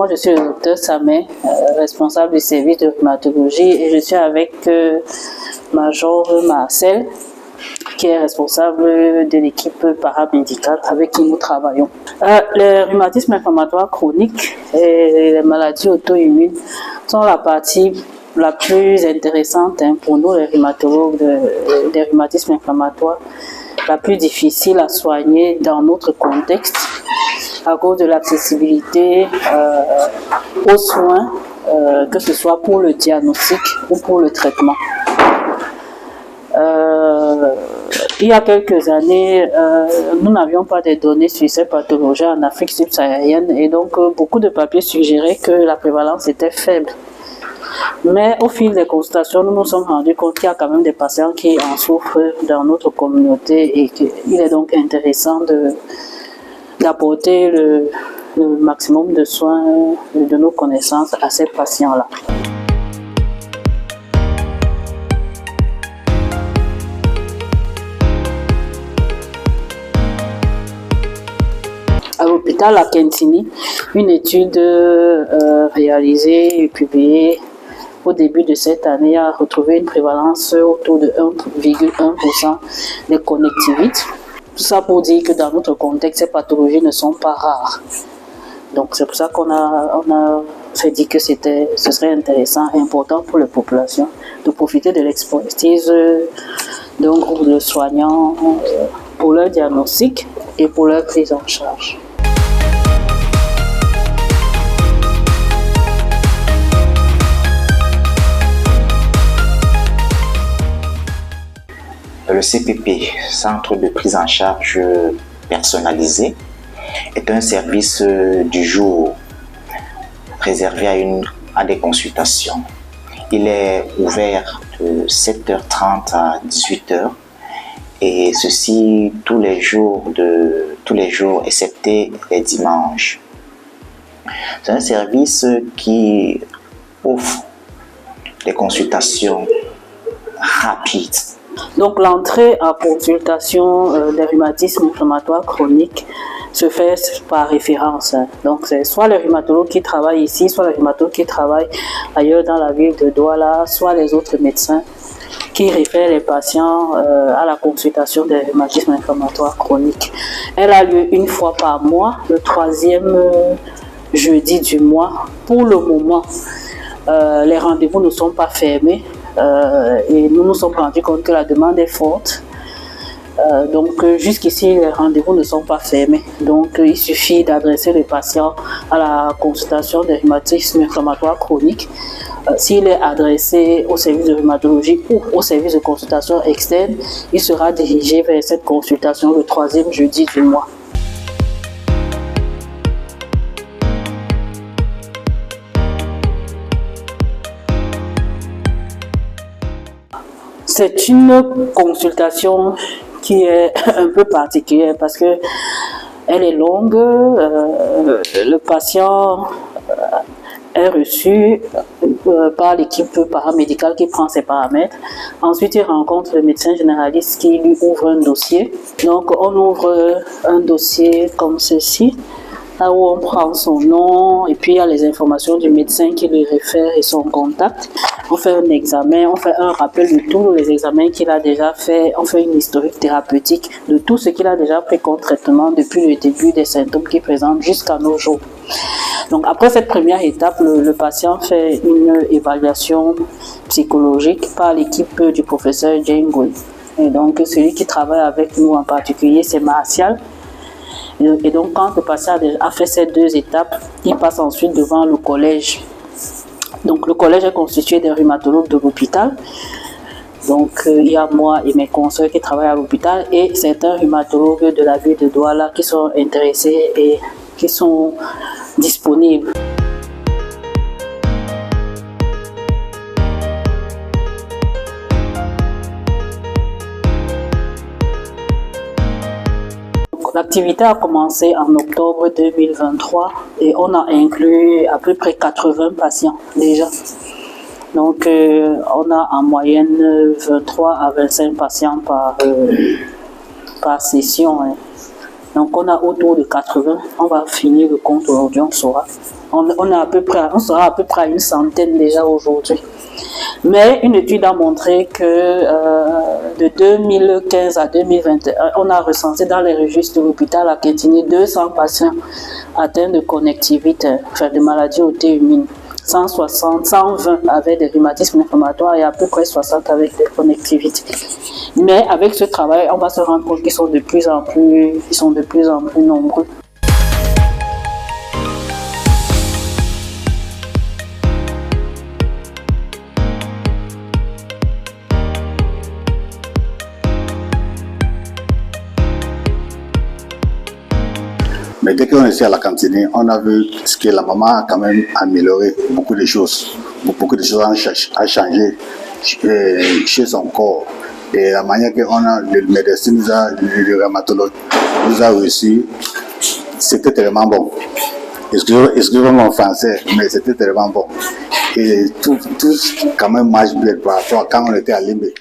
moi je suis le docteur Samé, responsable du service de rhumatologie, et je suis avec Major Marcel, qui est responsable de l'équipe paramédicale avec qui nous travaillons. Les rhumatismes inflammatoires chroniques et les maladies auto-immunes sont la partie la plus intéressante pour nous, les rhumatologues, des rhumatismes inflammatoires, la plus difficile à soigner dans notre contexte à cause de l'accessibilité aux soins, que ce soit pour le diagnostic ou pour le traitement. Il y a quelques années, nous n'avions pas de données sur ces pathologies en Afrique subsaharienne et donc beaucoup de papiers suggéraient que la prévalence était faible. Mais au fil des consultations, nous nous sommes rendus compte qu'il y a quand même des patients qui en souffrent dans notre communauté et qu'il est donc intéressant d'apporter le maximum de soins de nos connaissances à ces patients-là. À l'hôpital à Kentini, une étude réalisée et publiée au début de cette année a retrouvé une prévalence autour de 1,1% des conjonctivites. Tout ça pour dire que dans notre contexte, ces pathologies ne sont pas rares. Donc c'est pour ça qu'on s'est dit que ce serait intéressant et important pour les populations de profiter de l'expertise d'un groupe de soignants pour leur diagnostic et pour leur prise en charge. Le CPP, Centre de prise en charge personnalisé, est un service du jour réservé à des consultations. Il est ouvert de 7h30 à 18h et ceci tous les jours excepté les dimanches. C'est un service qui offre des consultations rapides. Donc l'entrée en consultation des rhumatismes inflammatoires chroniques se fait par référence. Donc c'est soit les rhumatologues qui travaillent ici, soit les rhumatologues qui travaillent ailleurs dans la ville de Douala, soit les autres médecins qui réfèrent les patients à la consultation des rhumatismes inflammatoires chroniques. Elle a lieu une fois par mois, le 3e jeudi du mois. Pour le moment, les rendez-vous ne sont pas fermés. Et nous nous sommes rendus compte que la demande est forte. Donc jusqu'ici, les rendez-vous ne sont pas fermés. Donc il suffit d'adresser le patient à la consultation des rhumatismes inflammatoires chroniques. S'il est adressé au service de rhumatologie ou au service de consultation externe, il sera dirigé vers cette consultation le 3e jeudi du mois. C'est une consultation qui est un peu particulière parce que elle est longue. Le patient est reçu par l'équipe paramédicale qui prend ses paramètres. Ensuite, il rencontre le médecin généraliste qui lui ouvre un dossier. Donc, on ouvre un dossier comme ceci, là où on prend son nom et puis il y a les informations du médecin qui lui réfère et son contact. On fait un examen, on fait un rappel de tous les examens qu'il a déjà fait, on fait une historique thérapeutique de tout ce qu'il a déjà pris comme traitement depuis le début des symptômes qu'il présente jusqu'à nos jours. Donc après cette première étape, le patient fait une évaluation psychologique par l'équipe du professeur Jane Gould. Et donc celui qui travaille avec nous en particulier, c'est Martial. Et donc quand le patient a fait ces 2 étapes, il passe ensuite devant le collège. Donc le collège est constitué des rhumatologues de l'hôpital. Donc il y a moi et mes consoeurs qui travaillent à l'hôpital et certains rhumatologues de la ville de Douala qui sont intéressés et qui sont disponibles. L'activité a commencé en octobre 2023 et on a inclus à peu près 80 patients déjà. Donc on a en moyenne 23 à 25 patients par session. Donc on a autour de 80. On va finir le compte aujourd'hui, on saura. On sera à peu près à une centaine déjà aujourd'hui. Mais une étude a montré que de 2015 à 2021, on a recensé dans les registres de l'hôpital à Quintigny 200 patients atteints de connectivite, enfin de maladies auto-immunes. 120 avaient des rhumatismes inflammatoires et à peu près 60 avec des connectivités. Mais avec ce travail, on va se rendre compte qu'ils sont de plus en plus nombreux. Mais dès qu'on est à la cantine, on a vu ce que la maman a quand même amélioré beaucoup de choses. Beaucoup de choses ont changé chez son corps. Et la manière que le médecin le rhumatologue nous a reçu, c'était tellement bon. Excusez-moi mon français, mais c'était tellement bon. Et tout quand même marche bien par rapport à quand on était à Limbé.